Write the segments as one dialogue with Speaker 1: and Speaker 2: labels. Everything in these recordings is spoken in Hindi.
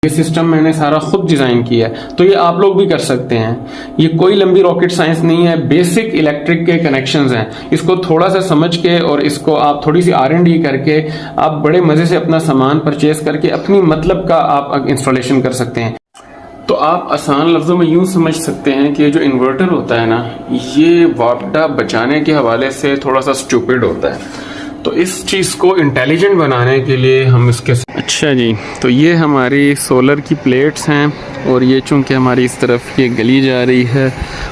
Speaker 1: ये सिस्टम मैंने सारा खुद डिजाइन किया है, तो ये आप लोग भी कर सकते हैं। ये कोई लंबी रॉकेट साइंस नहीं है, बेसिक इलेक्ट्रिक के कनेक्शंस हैं। इसको थोड़ा सा समझ के और इसको आप थोड़ी सी R&D करके आप बड़े मजे से अपना सामान परचेज करके अपनी मतलब का आप इंस्टॉलेशन कर सकते हैं। तो आप आसान लफ्जों में यूं समझ सकते हैं कि जो इन्वर्टर होता है ना, ये वापडा बचाने के हवाले से थोड़ा सा स्टूपिड होता है। तो इस चीज़ को इंटेलिजेंट बनाने के लिए हम इसके अच्छा जी, तो ये हमारी सोलर की प्लेट्स हैं और ये चूंकि हमारी इस तरफ ये गली जा रही है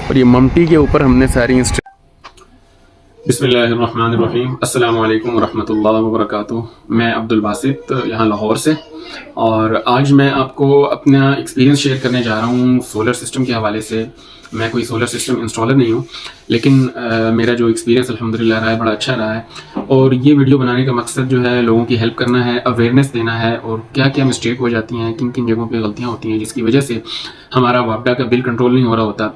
Speaker 1: और ये ममटी के ऊपर हमने सारी बिस्मिल्लाहिर्रहमानिर्रहीम, अस्सलाम वालेकुम वरहमतुल्लाहि वबरकातुहू। मैं अब्दुल बासित यहाँ लाहौर से, और आज मैं आपको अपना एक्सपीरियंस शेयर करने जा रहा हूँ सोलर सिस्टम के हवाले से। मैं कोई सोलर सिस्टम इंस्टॉलर नहीं हूँ, लेकिन मेरा जो एक्सपीरियंस अल्हम्दुलिल्लाह रहा है बड़ा अच्छा रहा है। और ये वीडियो बनाने का मकसद जो है लोगों की हेल्प करना है, अवेयरनेस देना है, और क्या क्या मिस्टेक हो जाती हैं, किन किन जगहों पे गलतियाँ होती हैं जिसकी वजह से हमारा वापडा का बिल कंट्रोल नहीं हो रहा होता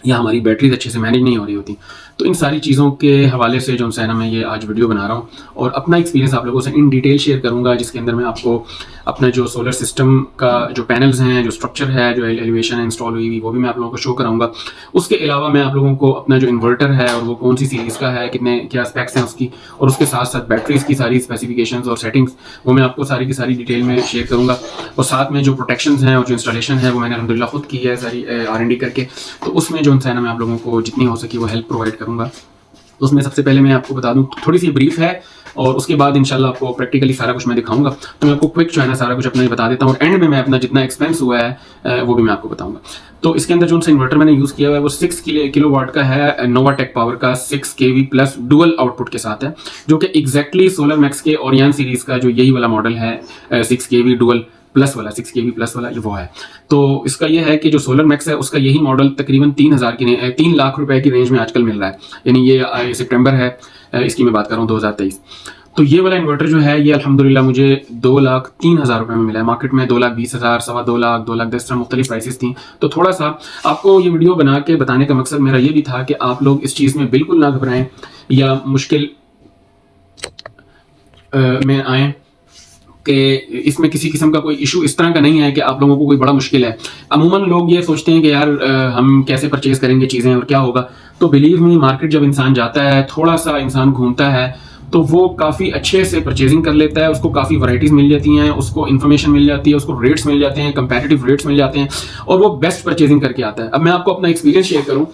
Speaker 1: या हमारी बैटरीज अच्छे से मैनेज नहीं हो रही होती। तो इन सारी चीज़ों के हवाले से जो है ना, मैं ये आज वीडियो बना रहा हूँ और अपना एक्सपीरियंस आप लोगों से इन डिटेल शेयर करूँगा, जिसके अंदर मैं आपको अपना जो सोलर सिस्टम का जो पैनल्स हैं, जो स्ट्रक्चर है, जो एलिवेशन है इंस्टॉल हुई वो भी मैं आप लोगों को शो कराऊंगा। उसके अलावा मैं आप लोगों को अपना जो इन्वर्टर है और वो कौन सी सीरीज़ का है, कितने क्या स्पेक्स हैं उसकी, और उसके साथ साथ बैटरीज की सारी स्पेसिफिकेशंस और सेटिंग्स वो मैं आपको सारी की सारी डिटेल में शेयर करूँगा। और साथ में जो प्रोटेक्शंस हैं और जो इंस्टॉलेशन है वो मैंने अल्हम्दुलिल्लाह खुद की है सारी R&D करके। तो उसमें जो है ना, मैं आप लोगों को जितनी हो सके वो हेल्प प्रोवाइड करूँगा। तो उसमें सबसे पहले मैं आपको बता दूं, थोड़ी सी ब्रीफ है, और उसके बाद इंशाल्लाह आपको प्रैक्टिकली सारा कुछ मैं दिखाऊंगा। तो मैं आपको क्विक जो है ना सारा कुछ अपना बता देता हूँ, और एंड में मैं अपना जितना एक्सपेंस हुआ है वो भी मैं आपको बताऊंगा। तो इसके अंदर जो सा इन्वर्टर मैंने यूज़ किया हुआ है वो 6 किलोवाट का है, नोवाटेक पावर का 6 kV प्लस डुअल आउटपुट के साथ है, जो कि एग्जैक्टली सोलर मैक्स के ओरियन सीरीज का जो यही वाला मॉडल है 6 kV डुअल प्लस वाला, 6 kV प्लस वाला, ये वो है। तो इसका ये है कि जो सोलर मैक्स है उसका यही मॉडल तकरीबन 3 लाख रुपए की रेंज में आजकल मिल रहा है। यानी ये सितंबर है, इसकी मैं बात कर रहा हूँ 2023। तो ये वाला इन्वर्टर जो है ये अल्हम्दुलिल्लाह मुझे 2,03,000 रुपए में मिला है। मार्केट में 2,20,000, 2,02,00,000, 2,10,000 मुख्तलिफ प्राइसेस थी। तो थोड़ा सा आपको ये वीडियो बना के बताने का मकसद मेरा ये भी था कि आप लोग इस चीज़ में बिल्कुल ना घबराएं या मुश्किल में आए कि इसमें किसी किस्म का कोई इशू इस तरह का नहीं है कि आप लोगों को कोई बड़ा मुश्किल है। अमूमन लोग ये सोचते हैं कि यार हम कैसे परचेज करेंगे चीज़ें और क्या होगा। तो बिलीव मी, मार्केट जब इंसान जाता है, थोड़ा सा इंसान घूमता है, तो वो काफ़ी अच्छे से परचेजिंग कर लेता है। उसको काफ़ी वैरायटीज़ मिल जाती हैं, उसको इन्फॉर्मेशन मिल जाती है, उसको रेट्स मिल जाते हैं, कंपैरेटिव रेट्स मिल जाते हैं, और वो बेस्ट परचेजिंग करके आता है। अब मैं आपको अपना एक्सपीरियंस शेयर करूँ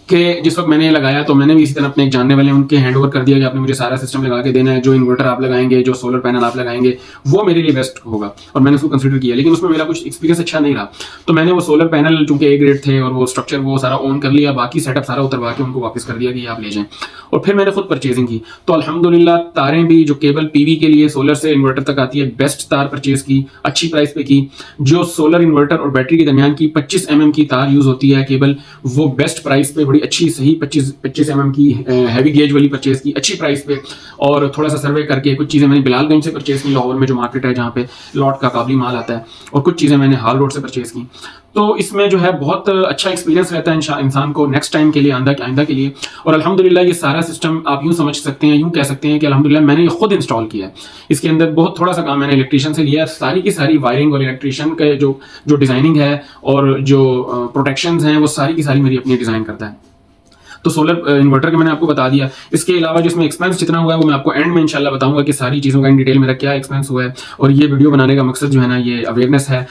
Speaker 1: कि जिस वक्त मैंने लगाया तो मैंने भी इसी तरह अपने एक जानने वाले उनके हैंड ओवर कर दिया कि आपने मुझे सारा सिस्टम लगा के देना है, जो इन्वर्टर आप लगाएंगे, जो सोलर पैनल आप लगाएंगे वो मेरे लिए बेस्ट होगा, और मैंने उसको कंसीडर किया। लेकिन उसमें मेरा कुछ एक्सपीरियंस अच्छा नहीं रहा, तो मैंने वो सोलर पैनल चूंकि A ग्रेड थे और वो स्ट्रक्चर वो सारा ऑन कर लिया, बाकी सेटअप सारा उतरवा के उनको वापस कर दिया कि आप ले जाएं, और फिर मैंने खुद परचेजिंग की। तो अल्हम्दुलिल्लाह तारें भी जो केबल PV के लिए सोलर से इन्वर्टर तक आती है, बेस्ट तार परचेज की, अच्छी प्राइस पे की। जो सोलर इन्वर्टर और बैटरी के दरमियान की 25 mm की तार यूज होती है केबल, वो बेस्ट प्राइस पे बड़ी अच्छी सही 25 mm की हैवी गेज वाली परचेज की अच्छी प्राइस पे। और थोड़ा सा सर्वे करके कुछ चीज़ें मैंने बिलालगंज से परचेज की, लाहौर में जो मार्केट है जहाँ पे लॉट का काबली माल आता है, और कुछ चीज़ें मैंने हाल रोड से परचेज की। तो इसमें जो है बहुत अच्छा एक्सपीरियंस रहता है इंसान को नेक्स्ट टाइम के लिए, आइंदा के लिए। और अल्हम्दुलिल्लाह ये सारा सिस्टम आप यूँ समझ सकते हैं, यूँ कह सकते हैं कि अल्हम्दुलिल्लाह मैंने ये खुद इंस्टॉल किया है। इसके अंदर बहुत थोड़ा सा काम मैंने इलेक्ट्रीशियन से लिया, सारी की सारी वायरिंग और इलेक्ट्रीशियन का जो डिज़ाइनिंग है और जो प्रोटेक्शंस हैं वो सारी की सारी मेरी अपनी डिज़ाइन करता है। तो सोलर इन्वर्टर का मैंने आपको बता दिया। इसके अलावा जिसमें एक्सपेंस जितना हुआ है वो मैं आपको एंड में इंशाल्लाह बताऊंगा कि सारी चीज़ों का इन डिटेल मेरा क्या एक्सपेंस हुआ है। और ये वीडियो बनाने का मकसद जो है ना, ये अवेयरनेस है,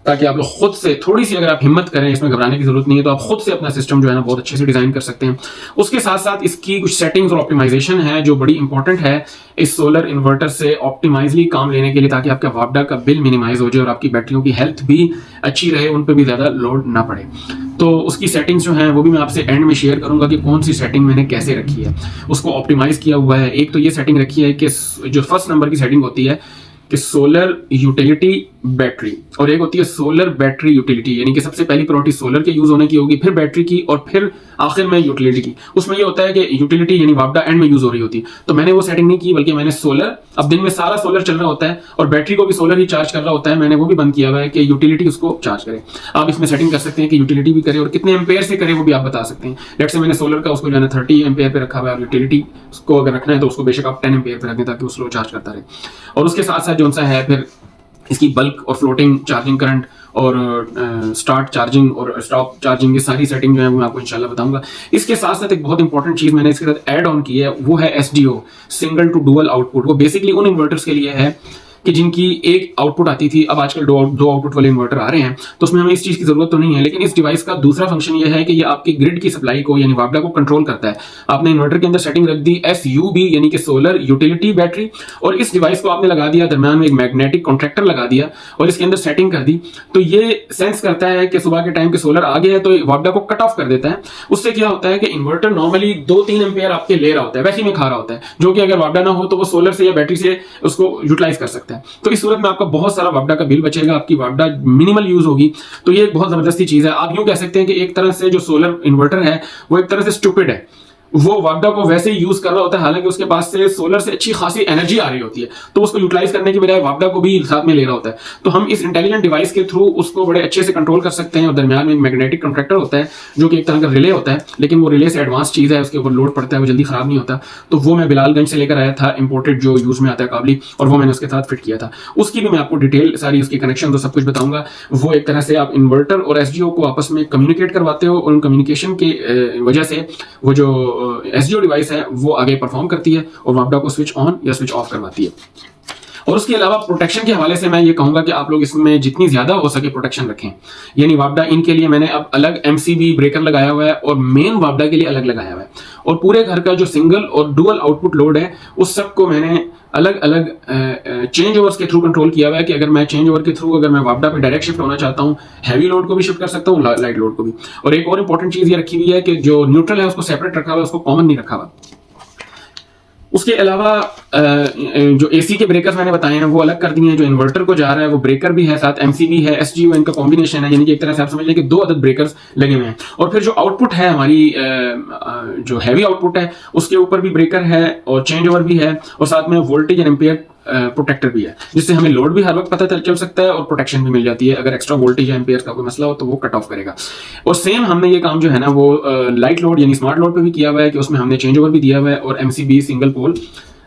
Speaker 1: ताकि आप लोग खुद से थोड़ी सी, अगर आप हिम्मत करें, इसमें घबराने की जरूरत नहीं है, तो आप खुद से अपना सिस्टम जो है ना बहुत अच्छे से डिजाइन कर सकते हैं। उसके साथ साथ इसकी कुछ सेटिंग्स और ऑप्टिमाइजेशन है जो बड़ी इंपॉर्टेंट है इस सोलर इन्वर्टर से ऑप्टिमाइजली काम लेने के लिए, ताकि आपका वापडा का बिल मिनिमाइज हो जाए और आपकी बैटरियों की हेल्थ भी अच्छी रहे, उन पर भी ज्यादा लोड ना पड़े। तो उसकी सेटिंग्स जो हैं वो भी मैं आपसे एंड में शेयर करूंगा कि कौन सी सेटिंग मैंने कैसे रखी है, उसको ऑप्टिमाइज किया हुआ है। एक तो ये सेटिंग रखी है कि जो फर्स्ट नंबर की सेटिंग होती है कि सोलर यूटिलिटी बैटरी, और एक होती है सोलर बैटरी यूटिलिटी, यानी कि सबसे पहली प्रायोरिटी सोलर के यूज होने की होगी, फिर बैटरी की, और फिर आखिर में यूटिलिटी की। उसमें ये होता है कि यूटिलिटी यानी वापडा एंड में यूज हो रही होती है, तो मैंने वो सेटिंग नहीं की, बल्कि मैंने सोलर, अब दिन में सारा सोलर चल रहा होता है और बैटरी को भी सोलर ही चार्ज कर रहा होता है, मैंने वो भी बंद किया हुआ है कि यूटिलिटी उसको चार्ज करे। आप इसमें सेटिंग कर सकते हैं कि यूटिलिटी भी करे और कितने एम्पेयर से करे वो भी आप बता सकते हैं। लेट्स से मैंने सोलर का उसको जो है 30 एम्पेयर पे रखा हुआ है, और यूटिलिटी उसको अगर रखना है तो उसको बेशक आप 10 एम्पेयर पे रखें ताकि वो स्लो चार्ज करता रहे। और उसके साथ साथ जो सा है फिर इसकी बल्क और फ्लोटिंग चार्जिंग करंट और स्टार्ट चार्जिंग और स्टॉप चार्जिंग की सारी सेटिंग जो है वो मैं आपको इंशाल्लाह बताऊंगा। इसके साथ साथ एक बहुत इंपॉर्टेंट चीज़ मैंने इसके साथ ऐड ऑन की है, वो है SDO, single to dual output. वो बेसिकली उन इन्वर्टर्स के लिए है कि जिनकी एक आउटपुट आती थी, अब आजकल दो आउटपुट वाले इन्वर्टर आ रहे हैं, तो उसमें हमें इस चीज़ की ज़रूरत तो नहीं है। लेकिन इस डिवाइस का दूसरा फंक्शन ये है कि ये आपकी ग्रिड की सप्लाई को यानी वापडा को कंट्रोल करता है। आपने इन्वर्टर के अंदर सेटिंग रख दी SUB यानी कि सोलर यूटिलिटी बैटरी, और इस डिवाइस को आपने लगा दिया, दरम्यान में एक मैग्नेटिक कॉन्ट्रैक्टर लगा दिया और इसके अंदर सेटिंग कर दी, तो ये सेंस करता है कि सुबह के टाइम के सोलर आ गया है, तो वापडा को कट ऑफ कर देता है। उससे क्या होता है कि इन्वर्टर नॉर्मली 2-3 एम्पेयर आपके ले रहा होता है, वैसे ही में खा रहा होता है, जो कि अगर वापडा ना हो तो वो सोलर से या बैटरी से उसको यूटिलाइज कर सकता है। तो इस सूरत में आपका बहुत सारा वापडा का बिल बचेगा, आपकी वापडा मिनिमल यूज होगी। तो ये एक बहुत जबरदस्ती चीज है। आप यूं कह सकते हैं कि एक तरह से जो सोलर इन्वर्टर है वो एक तरह से स्टूपिड है, वो वापडा को वैसे ही यूज कर रहा होता है, हालांकि उसके पास से सोलर से अच्छी खासी एनर्जी आ रही होती है, तो उसको यूटिलाइज करने की बजाय वापडा को भी साथ में ले रहा होता है। तो हम इस इंटेलिजेंट डिवाइस के थ्रू उसको बड़े अच्छे से कंट्रोल कर सकते हैं। और दरमियान में एक मैग्नेटिक कॉन्ट्रैक्टर होता है जो कि एक तरह का रिले होता है, लेकिन वो रिले से एडवांस चीज है, उसके ऊपर लोड पड़ता है, वो जल्दी खराब नहीं होता। तो वो मैं बिलालगंज से लेकर आया था, इंपोर्टेड जो यूज में आता है काबली, और वो मैंने उसके साथ फिट किया था। उसकी भी मैं आपको डिटेल सारी उसकी कनेक्शन तो सब कुछ बताऊंगा। वो एक तरह से आप इन्वर्टर और SDO को आपस में कम्युनिकेट करवाते हो, और उन कम्युनिकेशन के वजह से वो जो SDO डिवाइस है वो आगे परफॉर्म करती है और वापडा को स्विच ऑन या स्विच ऑफ करवाती है। और उसके अलावा प्रोटेक्शन के हवाले से मैं ये कहूंगा कि आप लोग इसमें जितनी ज्यादा हो सके प्रोटेक्शन रखें। यानी वापडा इनके लिए मैंने अब अलग MCB ब्रेकर लगाया हुआ है और मेन वापडा के लिए अलग लगाया हुआ है, और पूरे घर का जो सिंगल और डुअल आउटपुट लोड है उस सब को मैंने अलग अलग चेंज ओवर्स के थ्रू कंट्रोल किया हुआ है कि अगर मैं चेंज ओवर के थ्रू अगर मैं वापडा पे डायरेक्ट शिफ्ट होना चाहता हूँ, हैवी लोड को भी शिफ्ट कर सकता हूँ, लाइट लोड को भी। और एक और इंपॉर्टेंट चीज ये रखी हुई है कि जो न्यूट्रल है उसको सेपरेट रखा हुआ है, उसको कॉमन नहीं रखा हुआ। उसके अलावा जो AC के ब्रेकर्स मैंने बताए हैं वो अलग कर दिए हैं। जो इन्वर्टर को जा रहा है वो ब्रेकर भी है, साथ MCB है, SGO इनका कॉम्बिनेशन है, यानी कि एक तरह से आप समझ लें कि 2 अदद ब्रेकर्स लगे हुए हैं। और फिर जो आउटपुट है हमारी जो हैवी आउटपुट है उसके ऊपर भी ब्रेकर है और चेंज ओवर भी है, और साथ में वोल्टेज एंड एम्पियर प्रोटेक्टर भी है, जिससे हमें लोड भी हर वक्त पता चल सकता है और प्रोटेक्शन भी मिल जाती है। अगर एक्स्ट्रा वोल्टेज या एम्पियर का कोई मसला हो तो वो कट ऑफ करेगा। और सेम हमने ये काम जो है ना वो लाइट लोड यानी स्मार्ट लोड पे भी किया हुआ है कि उसमें हमने चेंज ओवर भी दिया हुआ है और MCB सिंगल पोल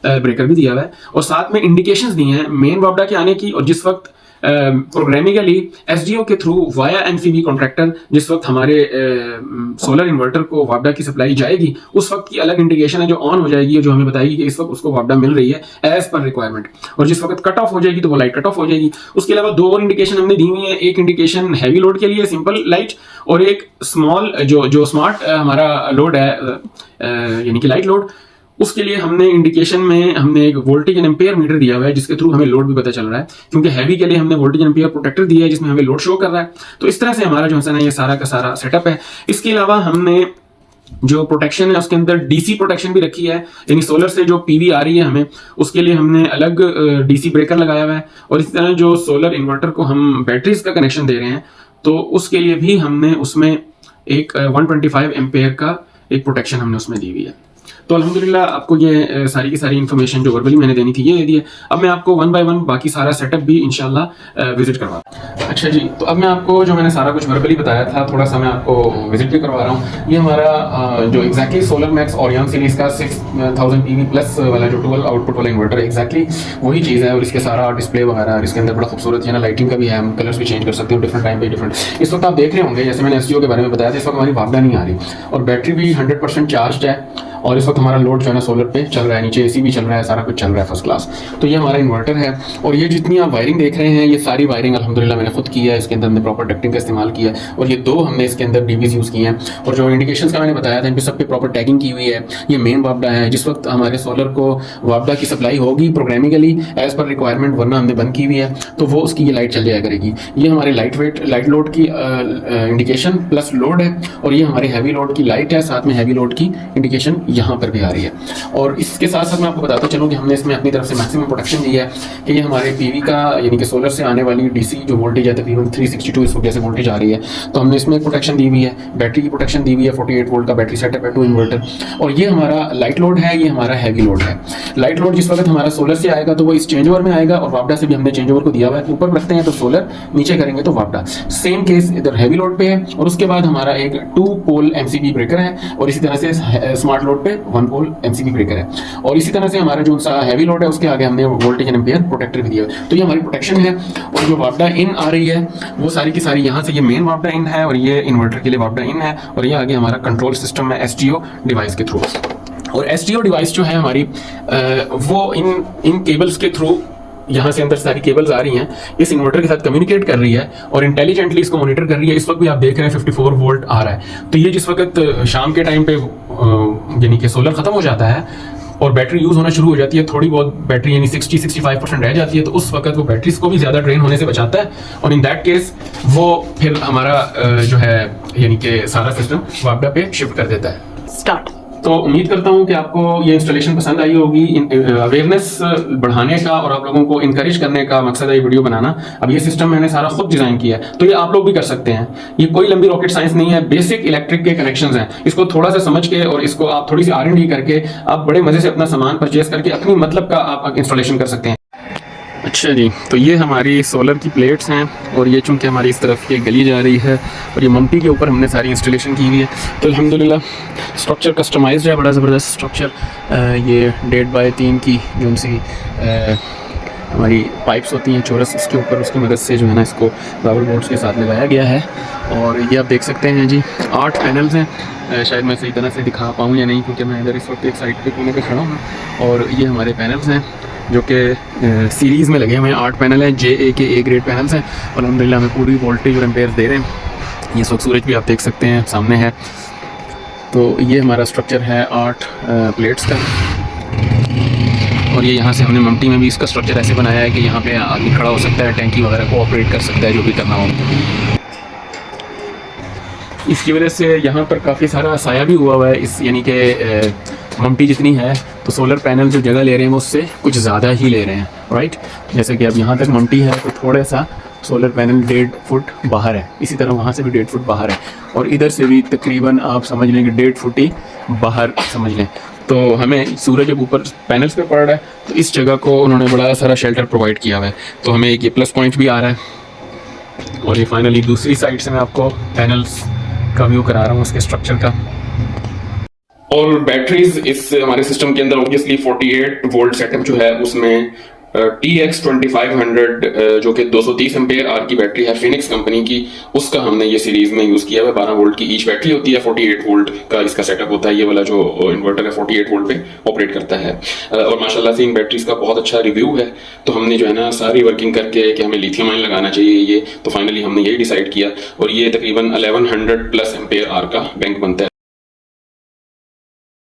Speaker 1: ब्रेकर भी दिया हुआ है, और साथ में इंडिकेशंस दी हैं मेन वापडा के आने की। और जिस वक्त प्रोग्रामिकली SDO के थ्रू वाया MCB कॉन्ट्रैक्टर जिस वक्त हमारे सोलर इन्वर्टर को वापडा की सप्लाई जाएगी, उस वक्त की अलग इंडिकेशन है जो ऑन हो जाएगी, जो हमें बताएगी कि इस वक्त उसको वापडा मिल रही है एज पर रिक्वायरमेंट। और जिस वक्त कट ऑफ हो जाएगी तो वो लाइट कट ऑफ हो जाएगी। उसके अलावा 2 और इंडिकेशन हमने दी हुई है, एक इंडिकेशन हैवी लोड के लिए सिंपल लाइट, और एक स्मॉल जो स्मार्ट हमारा लोड है यानी कि लाइट लोड, उसके लिए हमने इंडिकेशन में हमने एक वोल्टेज एंड एम्पियर मीटर दिया हुआ है जिसके थ्रू हमें लोड भी पता चल रहा है, क्योंकि हैवी के लिए हमने वोल्टेज एंड एम्पियर प्रोटेक्टर दिया है जिसमें हमें लोड शो कर रहा है। तो इस तरह से हमारा जो है ये सारा का सारा सेटअप है। इसके अलावा हमने जो प्रोटेक्शन है उसके अंदर DC प्रोटेक्शन भी रखी है, यानी सोलर से जो PV आ रही है हमें उसके लिए हमने अलग DC ब्रेकर लगाया हुआ है। और इसी तरह जो सोलर इन्वर्टर को हम बैटरीज का कनेक्शन दे रहे हैं तो उसके लिए भी हमने उसमें एक 125 एम्पेयर का एक प्रोटेक्शन हमने उसमें दी हुई है। तो अल्हम्दुलिल्लाह आपको ये सारी की सारी इन्फॉर्मेशन जो वर्बली मैंने देनी थी ये दे दी है। अब मैं आपको 1 बाय 1 बाकी सारा सेटअप भी इंशाल्लाह विजिट करवा। अच्छा जी, तो अब मैं आपको जो मैंने सारा कुछ वर्बली बताया था थोड़ा सा मैं आपको विजिट भी करवा रहा हूँ। ये हमारा जो exactly solar max Orion series का 6000 PV प्लस वाला जो डुअल आउटपुट वाला इन्वर्टर एग्जैक्टली वही चीज़ है। और इसके सारा डिस्प्ले वगैरह इसके अंदर बड़ा खूबसूरत है ना, लाइटिंग का भी है, हम कलर्स भी चेंज कर सकते हो डिफरेंट टाइम पे डिफरेंट। इस वक्त आप देख रहे होंगे जैसे मैंने SDO के बारे में बताया था, इस वक्त हमारी वापडा नहीं आ रही और बैटरी भी 100% चार्ज है, और इस वक्त हमारा लोड जो है ना सोलर पे चल रहा है, नीचे AC भी चल रहा है, सारा कुछ चल रहा है फर्स्ट क्लास। तो ये हमारा इन्वर्टर है, और ये जितनी आप वायरिंग देख रहे हैं ये सारी वायरिंग अल्हम्दुलिल्लाह मैंने खुद की है। इसके अंदर हमने प्रॉपर डक्टिंग का इस्तेमाल किया है, और ये 2 हमने इसके अंदर DBs यूज़ किए हैं। और जो इंडिकेशंस का मैंने बताया था इन पर सब पे प्रॉपर टैगिंग की हुई है। ये मेन वापडा है, जिस वक्त हमारे सोलर को वापडा की सप्लाई होगी प्रोग्रामिकली एज पर रिक्वायरमेंट, वरना हमने बंद की हुई है, तो वो उसकी ये लाइट चल जाया करेगी। ये हमारे लाइट लोड की इंडिकेशन प्लस लोड है, और ये हमारे हैवी लोड की लाइट है, साथ में हैवी लोड की इंडिकेशन यहाँ पर भी आ रही है। और इसके साथ साथ मैं आपको बताता चलूँ कि हमने इसमें अपनी तरफ से मैक्सिमम प्रोटेक्शन दी है कि ये हमारे PV का यानी कि सोलर से आने वाली DC जो वोल्टेज है तकरीबन 362 इस वक्त जैसे वोल्टेज आ रही है, तो हमने इसमें प्रोटेक्शन दी हुई है। बैटरी की प्रोटेक्शन दी हुई है, 48 वोल्ट का बैटरी सेटअप है 2 इन्वर्टर। और ये हमारा लाइट लोड है, ये हमारा हैवी लोड है। लाइट लोड जिस वक्त हमारा सोलर से आएगा तो वो इस चेंज ओवर में आएगा, और वापडा से भी हमने चेंज ओवर को दिया हुआ है, ऊपर रखते हैं तो सोलर, नीचे करेंगे तो वापडा। सेम केस इधर हैवी लोड पे है, और उसके बाद हमारा एक 2 पोल MCB ब्रेकर है, और इसी तरह से स्मार्ट लोड पे 1 पोल MCB ब्रेकर है। और इसी तरह से हमारा जो सा हैवी लोड है उसके आगे हमने वोल्टेज एंड एम्पियर प्रोटेक्टर भी दिया है। तो ये हमारी प्रोटेक्शन है। और जो वापडा इन आ रही है वो सारी की सारी यहाँ से, ये मेन वापडा इन है और ये इन्वर्टर के लिए वापडा इन है, और ये आगे हमारा कंट्रोल सिस्टम है STO डिवाइस के थ्रू। और STO डिवाइस जो है हमारी वो इन केबल्स के थ्रू यहाँ से अंदर सारी केबल्स आ रही हैं, इस इन्वर्टर के साथ कम्युनिकेट कर रही है और इंटेलिजेंटली इसको मॉनिटर कर रही है। इस वक्त भी आप देख रहे हैं 54 वोल्ट आ रहा है। तो ये जिस वक्त शाम के टाइम पे यानी कि सोलर खत्म हो जाता है और बैटरी यूज होना शुरू हो जाती है, थोड़ी बहुत बैटरी यानी 60-65% रह जाती है, तो उस वक्त वो बैटरीज को भी ज्यादा ड्रेन होने से बचाता है। और इन दैट केस वो फिर हमारा जो है यानी कि सारा सिस्टम वापडा पे शिफ्ट कर देता है।
Speaker 2: स्टार्ट।
Speaker 1: तो उम्मीद करता हूँ कि आपको ये इंस्टॉलेशन पसंद आई होगी। अवेयरनेस बढ़ाने का और आप लोगों को इनकरेज करने का मकसद है ये वीडियो बनाना। अब ये सिस्टम मैंने सारा खुद डिजाइन किया है, तो ये आप लोग भी कर सकते हैं। ये कोई लंबी रॉकेट साइंस नहीं है, बेसिक इलेक्ट्रिक के कनेक्शंस हैं। इसको थोड़ा सा समझ के और इसको आप थोड़ी सी R&D करके आप बड़े मजे से अपना सामान परचेज करके अपनी मतलब का आप इंस्टॉलेशन कर सकते हैं। अच्छा जी, तो ये हमारी सोलर की प्लेट्स हैं और ये चूंकि हमारी इस तरफ ये गली जा रही है और ये मम्टी के ऊपर हमने सारी इंस्टॉलेशन की हुई है। तो अल्हम्दुलिल्लाह स्ट्रक्चर कस्टमाइज्ड है, बड़ा ज़बरदस्त स्ट्रक्चर। ये 1.5 बाय 3 की जो सी हमारी पाइप्स होती हैं चौरस, उसके ऊपर उसकी मदद से जो है ना इसको रबर बोर्ड्स के साथ लगाया गया है। और ये आप देख सकते हैं जी 8 पैनल्स हैं। शायद मैं सही तरह से दिखा पाऊँ या नहीं, क्योंकि मैं इधर इस वक्त एक साइड पे कोने पे खड़ा हूँ। और ये हमारे पैनल्स हैं जो कि सीरीज़ में लगे हुए हैं। 8 पैनल हैं, JA के A ग्रेड पैनल्स हैं और अल्हम्दुलिल्लाह हमें पूरी वोल्टेज और एम्पेयर दे रहे हैं। ये सूरज भी आप देख सकते हैं सामने है। तो ये हमारा स्ट्रक्चर है 8 प्लेट्स का। और ये यहाँ से हमने मम्टी में भी इसका स्ट्रक्चर ऐसे बनाया है कि यहाँ पे आदमी खड़ा हो सकता है, टैंकी वगैरह को ऑपरेट कर सकता है, जो भी करना हो। इसकी वजह से यहाँ पर काफ़ी सारा साया भी हुआ है। इस यानी कि मम्टी जितनी है तो सोलर पैनल जो जगह ले रहे हैं वो उससे कुछ ज़्यादा ही ले रहे हैं, राइट। जैसे कि अब यहाँ तक मम्टी है तो थोड़ा सा सोलर पैनल 1.5 फुट बाहर है, इसी तरह वहाँ से भी 1.5 फुट बाहर है और इधर से भी तकरीबन आप समझ लें कि 1.5 फुट ही बाहर समझ लें। तो हमें सूरज जब ऊपर पैनल्स पे पड़ रहा है तो इस जगह को उन्होंने बड़ा सारा शेल्टर प्रोवाइड किया हुआ है। तो हमें एक ये प्लस पॉइंट भी आ रहा है। और ये फाइनली दूसरी साइड से मैं आपको पैनल्स का व्यू करा रहा हूँ उसके स्ट्रक्चर का। और बैटरीज इस हमारे सिस्टम के अंदर ऑब्वियसली 48 वोल्ट सेटअप जो है उसमें TX 2500 जो कि 230 एम्पेयर आर की बैटरी है फिनिक्स कंपनी की, उसका हमने ये सीरीज में यूज किया है। 12 वोल्ट की ईच बैटरी होती है, 48 वोल्ट का इसका सेटअप होता है। ये वाला जो इन्वर्टर है 48 वोल्ट पे ऑपरेट करता है। और माशाल्लाह से इन बैटरीज का बहुत अच्छा रिव्यू है। तो हमने जो है ना सारी वर्किंग करके कि हमें लिथियम आयन लगाना चाहिए ये, तो फाइनली हमने यही डिसाइड किया। और ये तकरीबन 1100 प्लस एम्पेयर आर का बैंक बनता है।